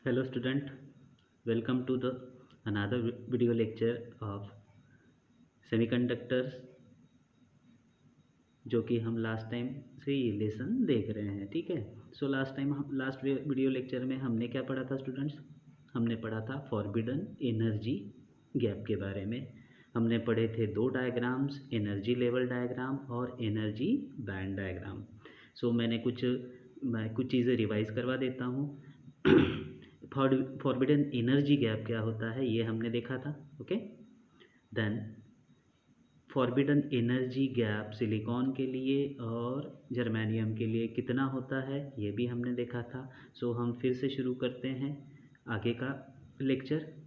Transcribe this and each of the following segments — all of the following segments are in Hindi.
Hello student, welcome to the another video lecture of semiconductors जो कि हम लास्ट टाइम से ये लेसन देख रहे हैं। ठीक है, सो लास्ट वीडियो लेक्चर में हमने क्या पढ़ा था स्टूडेंट्स? हमने पढ़ा था फॉरबिडन एनर्जी गैप के बारे में। हमने पढ़े थे दो डायग्राम्स, एनर्जी लेवल डायग्राम और एनर्जी बैंड डायग्राम। सो मैं कुछ चीज़ें रिवाइज करवा देता हूँ। फॉरबिडन एनर्जी गैप क्या होता है ये हमने देखा था। Okay, then forbidden energy gap silicon के लिए और जर्मेनियम के लिए कितना होता है ये भी हमने देखा था। सो हम फिर से शुरू करते हैं आगे का लेक्चर।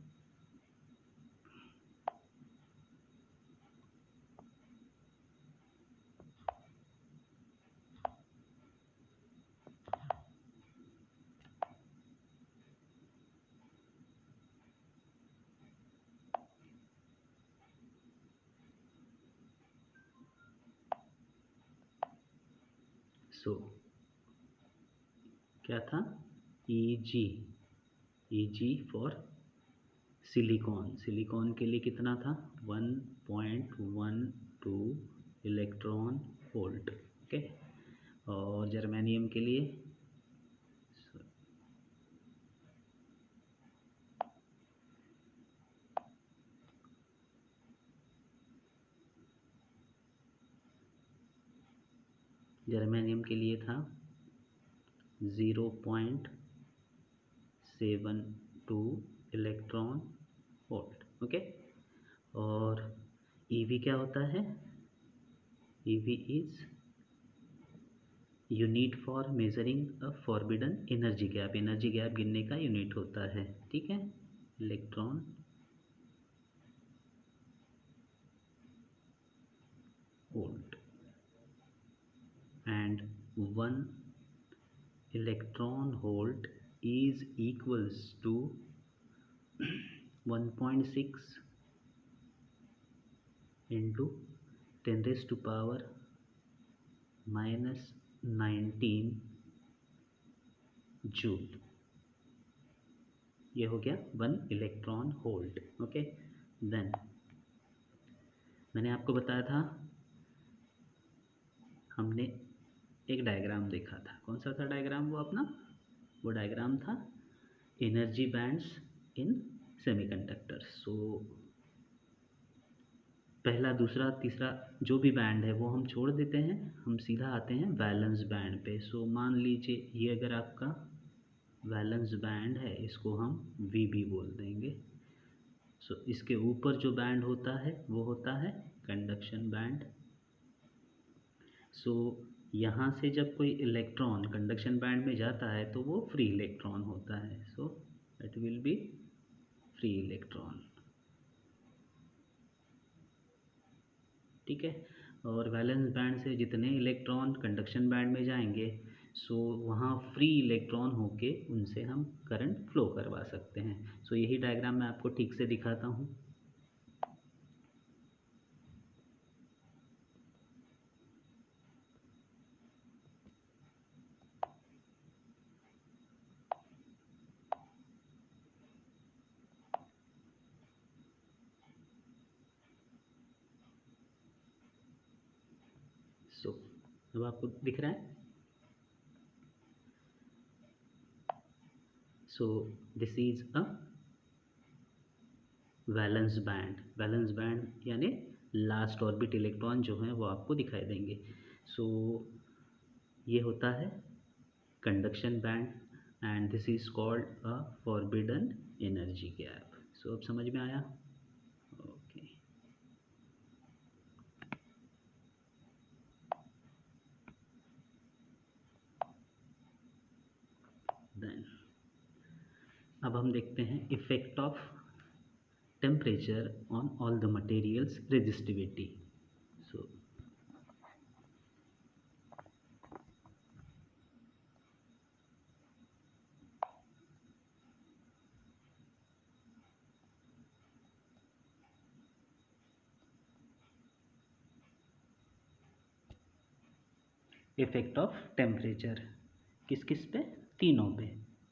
सो क्या था? ईजी फॉर सिलिकॉन के लिए कितना था? 1.12 इलेक्ट्रॉन वोल्ट। ओके, और जर्मेनियम के लिए था 0.72 इलेक्ट्रॉन वोल्ट। ओके, और ईवी क्या होता है? EV is unit for measuring a forbidden energy gap. Energy gap गिनने का यूनिट होता है। ठीक है, electron volt and 1 electron volt is equals to 1.6 into 10 raised to power minus 19 joule. ये हो गया 1 इलेक्ट्रॉन वोल्ट। ओके, देन मैंने आपको बताया था, हमने एक डायग्राम देखा था। कौन सा था डायग्राम? वो डायग्राम था एनर्जी बैंड्स इन सेमीकंडक्टर्स। सो पहला, दूसरा, तीसरा जो भी बैंड है वो हम छोड़ देते हैं, हम सीधा आते हैं वैलेंस बैंड पे। सो मान लीजिए ये अगर आपका वैलेंस बैंड है, इसको हम वीबी बोल देंगे। सो इसके ऊपर जो बैंड होता है वो होता है कंडक्शन बैंड। सो यहाँ से जब कोई इलेक्ट्रॉन कंडक्शन बैंड में जाता है तो वो फ्री इलेक्ट्रॉन होता है। So it will be free electron. ठीक है, और वैलेंस बैंड से जितने इलेक्ट्रॉन कंडक्शन बैंड में जाएंगे, सो वहाँ फ्री इलेक्ट्रॉन होके उनसे हम करंट फ्लो करवा सकते हैं। सो यही डायग्राम मैं आपको ठीक से दिखाता हूँ। सो अब आपको दिख रहा है? So this is a valence band यानी लास्ट ऑर्बिट इलेक्ट्रॉन जो है वो आपको दिखाई देंगे। सो ये होता है conduction band and this is called a forbidden energy gap. So अब समझ में आया? ओके, देन अब हम देखते हैं effect of temperature on all the materials resistivity. So effect of temperature किस किस पे? तीनों पे,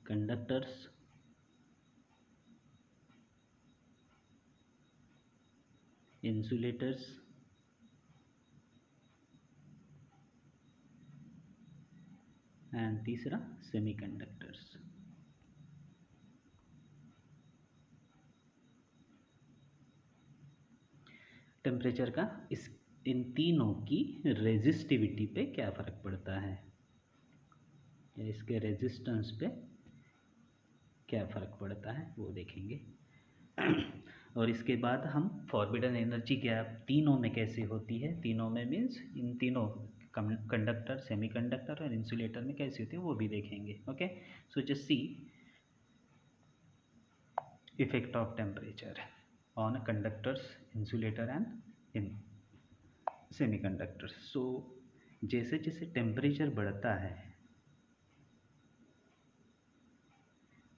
कंडक्टर्स, इंसुलेटर्स एंड तीसरा सेमीकंडक्टर्स। टेम्परेचर का इन तीनों की रेजिस्टिविटी पे क्या फ़र्क पड़ता है, इसके रेजिस्टेंस पे क्या फ़र्क पड़ता है वो देखेंगे। और इसके बाद हम फॉरबिडन एनर्जी गैप तीनों में कैसे होती है, तीनों में मीन्स इन तीनों कंडक्टर, सेमीकंडक्टर और इंसुलेटर में कैसी होती है वो भी देखेंगे। Okay, so just see effect of temperature on conductors, insulator and in semiconductors. So जैसे जैसे टेम्परेचर बढ़ता है,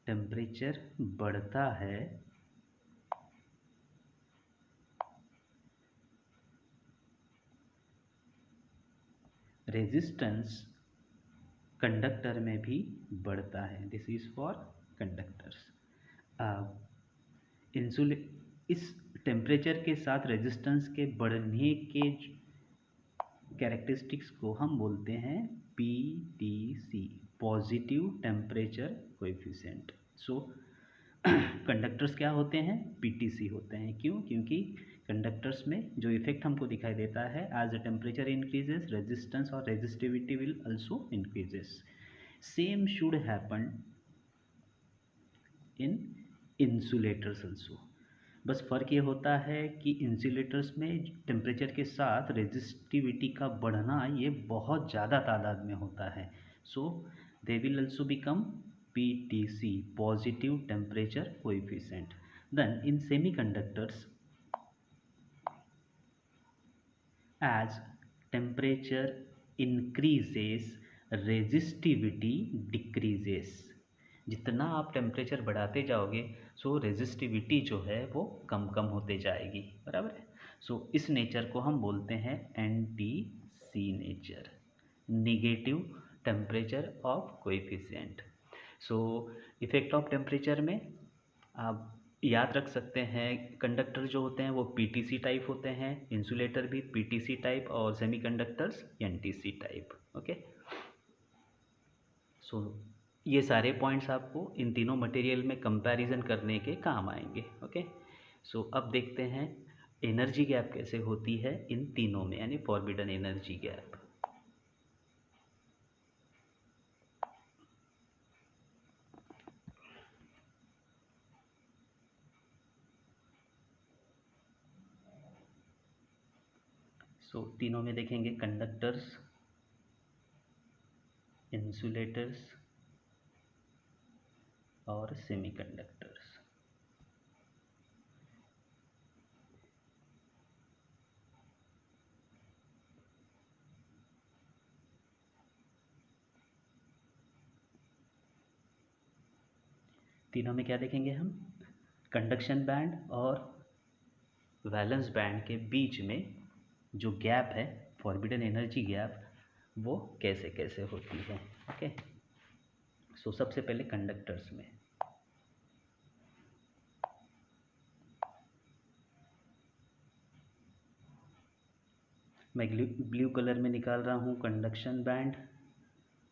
टेम्परेचर बढ़ता है रेजिस्टेंस कंडक्टर में भी बढ़ता है। This is for conductors. इस टेम्परेचर के साथ रेजिस्टेंस के बढ़ने के कैरेक्टरिस्टिक्स को हम बोलते हैं PTC, पॉजिटिव टेम्परेचर कोएफिशिएंट। सो कंडक्टर्स क्या होते हैं, PTC होते हैं। क्यों? क्योंकि कंडक्टर्स में जो इफेक्ट हमको दिखाई देता है, as the temperature increases resistance और resistivity will also increases. Same should happen in insulators also. बस फ़र्क ये होता है कि इंसुलेटर्स में टेम्परेचर के साथ रेजिस्टिविटी का बढ़ना ये बहुत ज़्यादा तादाद में होता है। So they will also become PTC, positive temperature coefficient. Then in semiconductors, as temperature increases, resistivity decreases. जितना आप टेम्परेचर बढ़ाते जाओगे सो रेजिस्टिविटी जो है वो कम कम होते जाएगी, बराबर है। सो इस नेचर को हम बोलते हैं NTC nature, negative temperature of coefficient. So effect of temperature में आप याद रख सकते हैं, कंडक्टर जो होते हैं वो PTC टाइप होते हैं, इंसुलेटर भी PTC टाइप और सेमीकंडक्टर्स NTC टाइप। ओके, सो ये सारे पॉइंट्स आपको इन तीनों मटेरियल में कंपैरिजन करने के काम आएंगे। ओके, सो अब देखते हैं एनर्जी गैप कैसे होती है इन तीनों में, यानी फॉरबिडन एनर्जी गैप। सो तीनों में देखेंगे कंडक्टर्स, इंसुलेटर्स और सेमीकंडक्टर्स। तीनों में क्या देखेंगे हम, कंडक्शन बैंड और वैलेंस बैंड के बीच में जो गैप है, फॉरबिडन एनर्जी गैप, वो कैसे कैसे होती है। ओके, सो सबसे पहले कंडक्टर्स में मैं ब्लू कलर में निकाल रहा हूँ कंडक्शन बैंड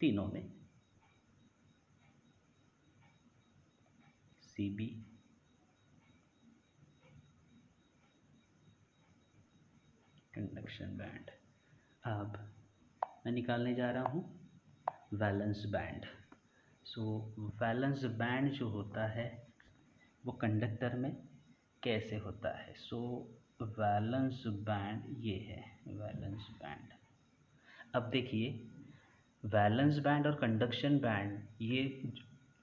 तीनों में, CB, कंडक्शन बैंड। अब मैं निकालने जा रहा हूँ वैलेंस बैंड। सो वैलेंस बैंड जो होता है वो कंडक्टर में कैसे होता है। सो वैलेंस बैंड ये है, वैलेंस बैंड। अब देखिए, वैलेंस बैंड और कंडक्शन बैंड ये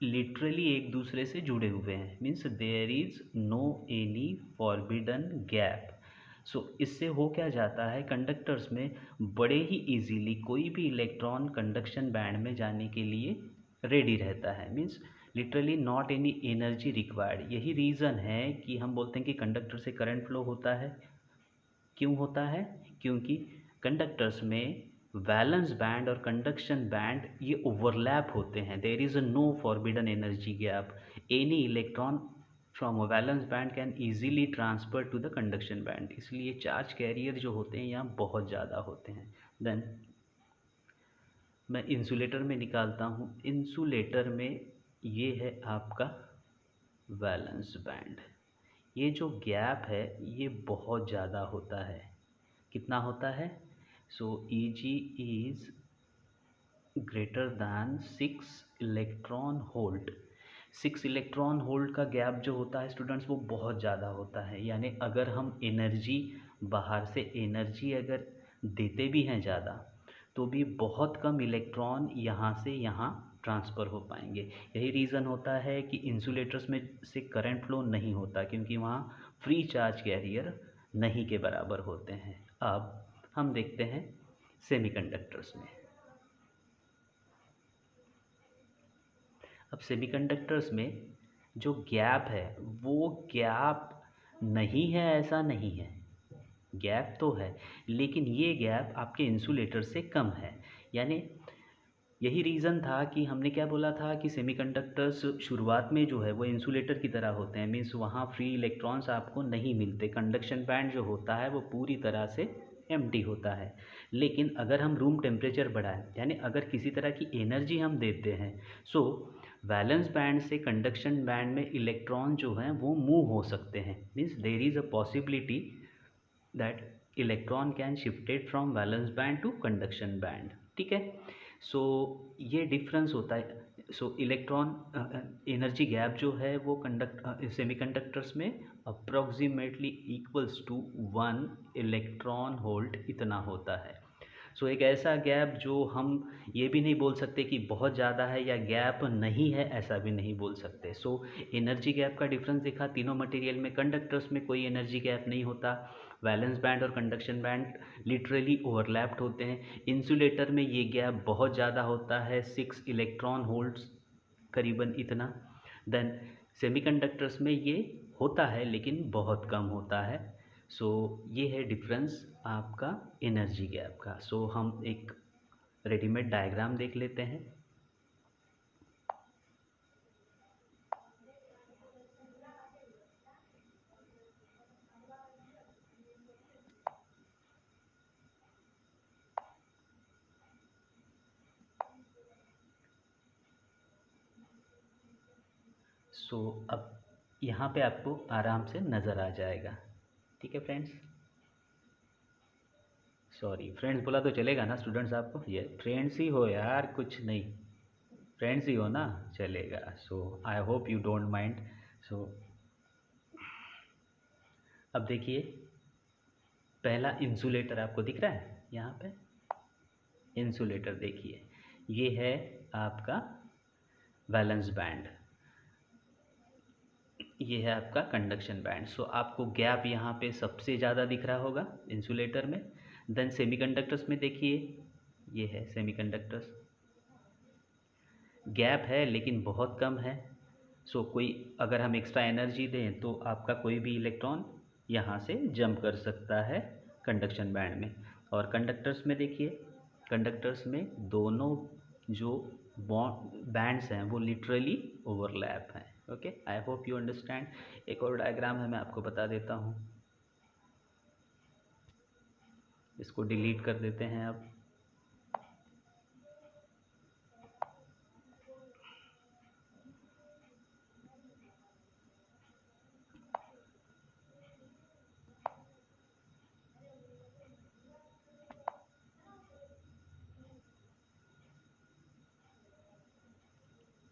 लिटरली एक दूसरे से जुड़े हुए हैं, means there is no any forbidden gap. So इससे हो क्या जाता है, कंडक्टर्स में बड़े ही इजीली कोई भी इलेक्ट्रॉन कंडक्शन बैंड में जाने के लिए रेडी रहता है, means literally not any energy required. यही रीज़न है कि हम बोलते हैं कि कंडक्टर से करंट फ्लो होता है। क्यों होता है? क्योंकि कंडक्टर्स में वैलेंस बैंड और कंडक्शन बैंड ये ओवरलैप होते हैं। There is a no forbidden energy gap. Any electron from a valence band can easily transfer to the conduction band, इसलिए चार्ज कैरियर जो होते हैं यहाँ बहुत ज़्यादा होते हैं। देन मैं इंसुलेटर में निकालता हूँ, इंसुलेटर में ये है आपका वैलेंस बैंड, ये जो गैप है ये बहुत ज़्यादा होता है। कितना होता है? So Eg is greater than 6 electron volt. 6 electron volt का गैप जो होता है स्टूडेंट्स वो बहुत ज़्यादा होता है, यानी अगर हम एनर्जी बाहर से एनर्जी अगर देते भी हैं ज़्यादा तो भी बहुत कम इलेक्ट्रॉन यहाँ से यहाँ ट्रांसफ़र हो पाएंगे। यही रीज़न होता है कि इंसुलेटर्स में से करंट फ्लो नहीं होता, क्योंकि वहाँ फ्री चार्ज कैरियर नहीं के बराबर होते हैं। अब हम देखते हैं सेमीकंडक्टर्स में। अब सेमीकंडक्टर्स में जो गैप है वो गैप नहीं है, ऐसा नहीं है, गैप तो है, लेकिन ये गैप आपके इंसुलेटर से कम है। यानी यही रीज़न था कि हमने क्या बोला था कि सेमीकंडक्टर्स शुरुआत में जो है वो इंसुलेटर की तरह होते हैं, मीन्स वहाँ फ्री इलेक्ट्रॉन्स आपको नहीं मिलते, कंडक्शन बैंड जो होता है वो पूरी तरह से एम्प्टी होता है। लेकिन अगर हम रूम टेम्परेचर बढ़ाएं, यानी अगर किसी तरह की एनर्जी हम देते हैं, सो वैलेंस बैंड से कंडक्शन बैंड में इलेक्ट्रॉन जो हैं वो मूव हो सकते हैं, means there is a possibility that electron can shifted from valence band to conduction band. ठीक है, सो ये डिफरेंस होता है। सो इलेक्ट्रॉन एनर्जी गैप जो है वो सेमीकंडक्टर्स में approximately equals to 1 electron volt इतना होता है। सो एक ऐसा गैप जो हम ये भी नहीं बोल सकते कि बहुत ज़्यादा है या गैप नहीं है, ऐसा भी नहीं बोल सकते। सो एनर्जी गैप का डिफरेंस देखा तीनों मटेरियल में। कंडक्टर्स में कोई एनर्जी गैप नहीं होता, वैलेंस बैंड और कंडक्शन बैंड लिटरली ओवरलैप्ड होते हैं। इंसुलेटर में ये गैप बहुत ज़्यादा होता है, 6 इलेक्ट्रॉन वोल्ट्स करीबन इतना। देन सेमीकंडक्टर्स में ये होता है लेकिन बहुत कम होता है। सो ये है डिफरेंस आपका एनर्जी गैप का। सो हम एक रेडीमेड डायग्राम देख लेते हैं। सो अब यहाँ पे आपको आराम से नज़र आ जाएगा। ठीक है फ्रेंड्स, सॉरी फ्रेंड्स बोला तो चलेगा ना स्टूडेंट्स? आपको ये फ्रेंड्स ही हो यार, कुछ नहीं, फ्रेंड्स ही हो ना, चलेगा। So I hope you don't mind. So अब देखिए, पहला इंसुलेटर आपको दिख रहा है यहाँ पे, इंसुलेटर देखिए, ये है आपका वैलेंस बैंड, ये है आपका कंडक्शन बैंड। सो आपको गैप यहाँ पे सबसे ज़्यादा दिख रहा होगा इंसुलेटर में। देन सेमीकंडक्टर्स में देखिए, ये है सेमीकंडक्टर्स, गैप है लेकिन बहुत कम है। सो कोई अगर हम एक्स्ट्रा एनर्जी दें तो आपका कोई भी इलेक्ट्रॉन यहाँ से जंप कर सकता है कंडक्शन बैंड में। और कंडक्टर्स में देखिए, कंडक्टर्स में दोनों जो बैंड्स हैं वो लिटरली ओवरलैप हैं। Okay, I hope you understand. एक और डायग्राम है, मैं आपको बता देता हूँ, इसको डिलीट कर देते हैं अब।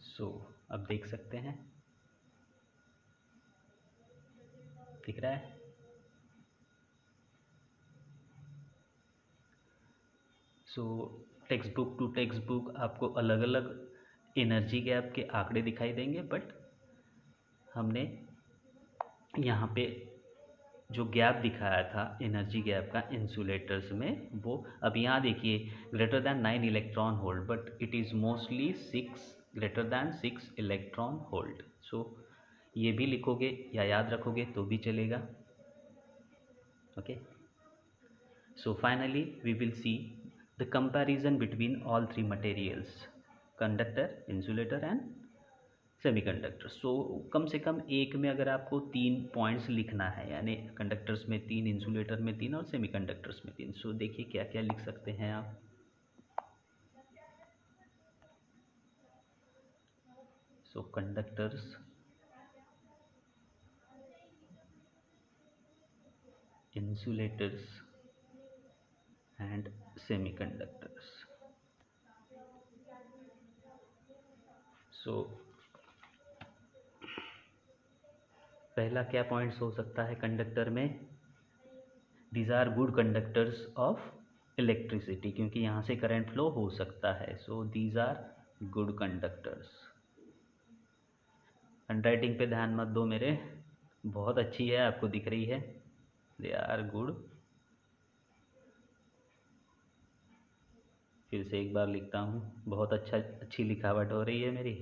सो अब देख सकते हैं, दिख रहा है। So textbook to textbook आपको अलग अलग एनर्जी गैप के आंकड़े दिखाई देंगे, बट हमने यहाँ पे जो गैप दिखाया था एनर्जी गैप का इंसुलेटर्स में, वो अब यहाँ देखिए greater than 9 electron hold, but it is mostly 6 greater than 6 electron hold. So ये भी लिखोगे या याद रखोगे तो भी चलेगा। Okay, so finally we will see the comparison between all 3 materials, conductor, insulator and semiconductor. So कम से कम एक में अगर आपको 3 पॉइंट्स लिखना है, यानी कंडक्टर्स में 3, इंसुलेटर में 3 और सेमीकंडक्टर्स में 3। सो देखिए क्या क्या लिख सकते हैं आप। सो conductors, insulators and semiconductors. So पहला क्या पॉइंट्स हो सकता है कंडक्टर में? These are good conductors of electricity, क्योंकि यहाँ से करंट फ्लो हो सकता है। So these are good conductors. Handwriting पे ध्यान मत दो मेरे, बहुत अच्छी है, आपको दिख रही है। They are good. फिर से एक बार लिखता हूँ, बहुत अच्छी लिखावट हो रही है मेरी।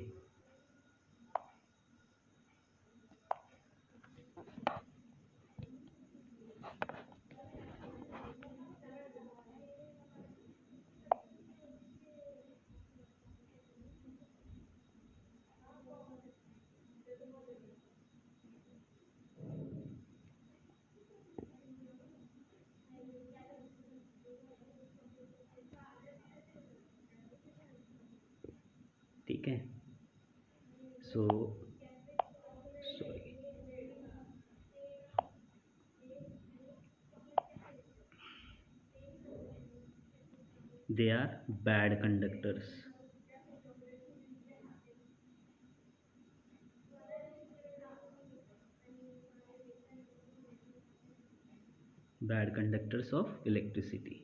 ठीक है। So sorry, they are bad conductors. Bad conductors of electricity,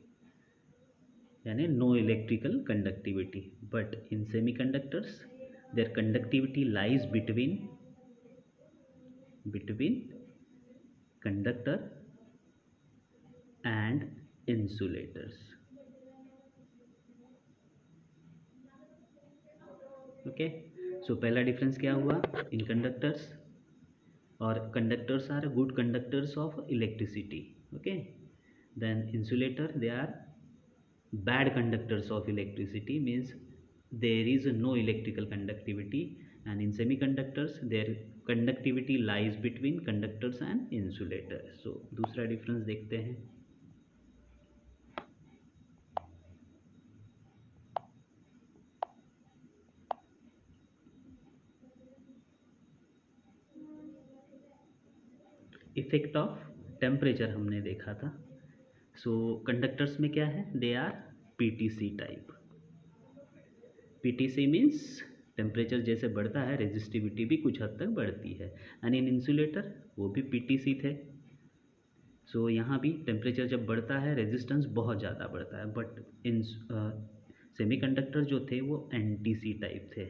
यानी no electrical conductivity. But in semiconductors, their conductivity lies between conductor and insulators. Okay, so पहला डिफरेंस क्या हुआ इन कंडक्टर्स? और conductors are good conductors of electricity. Okay, then insulator, they are bad conductors of electricity, means there is no electrical conductivity, and in semiconductors their conductivity lies between conductors and insulators. So दूसरा डिफरेंस देखते हैं। इफेक्ट ऑफ टेम्परेचर हमने देखा था। सो कंडक्टर्स में क्या है? They are PTC type. PTC means temperature जैसे बढ़ता है रेजिस्टिविटी भी कुछ हद तक बढ़ती है। एंड इन इंसुलेटर वो भी पीटीसी थे। सो यहाँ भी टेम्परेचर जब बढ़ता है रेजिस्टेंस बहुत ज़्यादा बढ़ता है। बट इन सेमीकंडक्टर जो थे वो एनटीसी टाइप थे,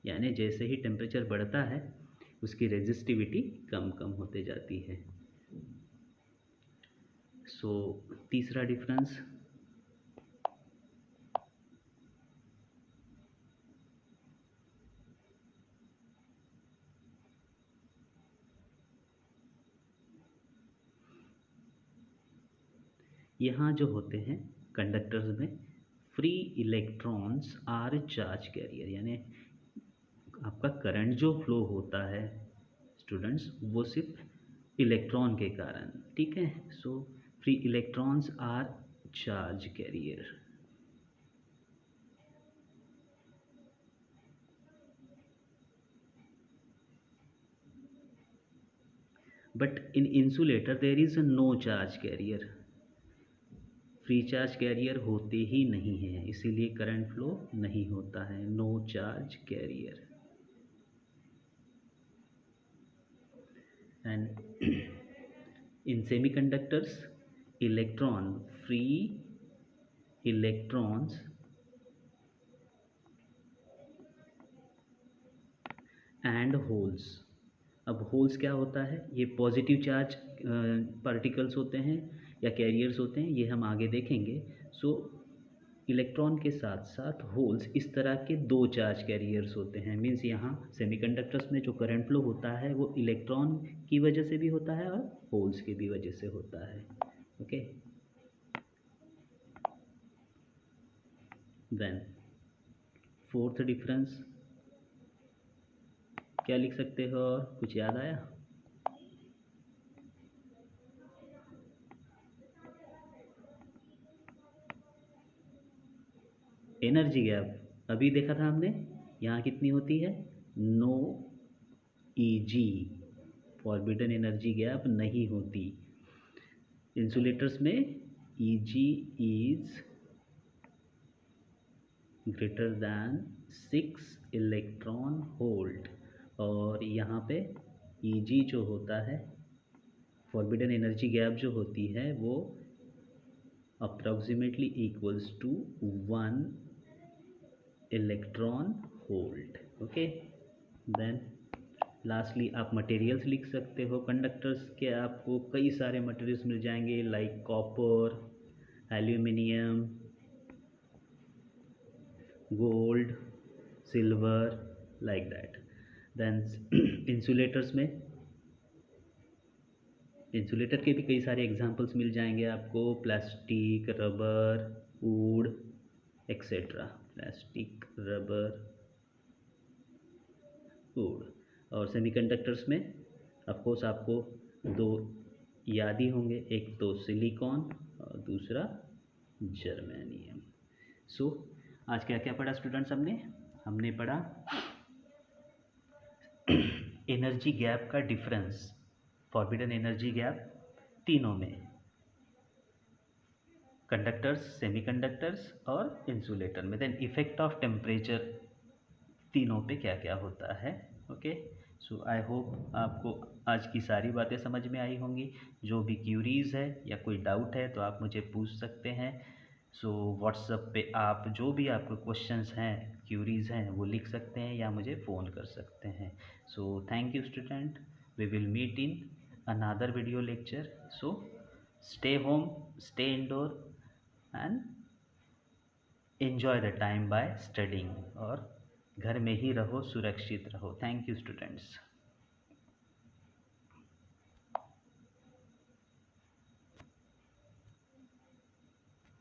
यानी जैसे ही टेम्परेचर बढ़ता है उसकी रेजिस्टिविटी कम कम होते जाती है। सो तीसरा डिफरेंस, यहाँ जो होते हैं कंडक्टर्स में free electrons are charge carrier, यानी आपका करंट जो फ्लो होता है स्टूडेंट्स वो सिर्फ इलेक्ट्रॉन के कारण। ठीक है, so free electrons are charge carrier. But in insulator there is no charge carrier, free charge carrier होते ही नहीं हैं, इसीलिए करंट फ्लो नहीं होता है। No charge carrier. And in semiconductors electron, free electrons and holes. अब होल्स क्या होता है? ये पॉजिटिव चार्ज पार्टिकल्स होते हैं या कैरियर्स होते हैं, ये हम आगे देखेंगे। सो इलेक्ट्रॉन के साथ साथ होल्स इस तरह के दो चार्ज कैरियर्स होते हैं। मीन्स यहाँ सेमीकंडक्टर्स में जो करंट फ्लो होता है वो इलेक्ट्रॉन की वजह से भी होता है और होल्स की भी वजह से होता है। ओके, देन फोर्थ डिफरेंस, क्या लिख सकते हो? और कुछ याद आया? एनर्जी गैप अभी देखा था हमने, यहाँ कितनी होती है? No E g, forbidden energy gap नहीं होती। इंसुलेटर्स में E g is greater than 6 electron volt, और यहाँ पे ईजी जो होता है, फॉरबिडन एनर्जी गैप जो होती है वो approximately equals to 1 electron volt. Okay, then lastly आप मटेरियल्स लिख सकते हो। कंडक्टर्स के आपको कई सारे मटेरियल्स मिल जाएंगे, like copper, aluminium, gold, silver, like that. Then insulators में, इंसुलेटर के भी कई सारे एग्जांपल्स मिल जाएंगे आपको, plastic, rubber, wood etcetera. Plastic, rubber, wood. और सेमीकंडक्टर्स में ऑफकोर्स आपको दो याद ही होंगे, एक तो सिलिकॉन और दूसरा जर्मेनियम। सो आज क्या क्या पढ़ा स्टूडेंट्स? हमने पढ़ा एनर्जी गैप का डिफरेंस, फॉरबिडन एनर्जी गैप तीनों में, कंडक्टर्स, सेमीकंडक्टर्स और इंसुलेटर में। देन इफेक्ट ऑफ टेम्परेचर तीनों पे क्या क्या होता है। ओके, सो आई होप आपको आज की सारी बातें समझ में आई होंगी। जो भी क्यूरीज़ है या कोई डाउट है तो आप मुझे पूछ सकते हैं। सो व्हाट्सएप पे आप जो भी आपके क्वेश्चंस हैं, क्यूरीज़ हैं, वो लिख सकते हैं या मुझे फ़ोन कर सकते हैं। So thank you student, we will meet in another video lecture. So stay home, stay indoor and enjoy the time by studying, और घर में ही रहो, सुरक्षित रहो। Thank you students.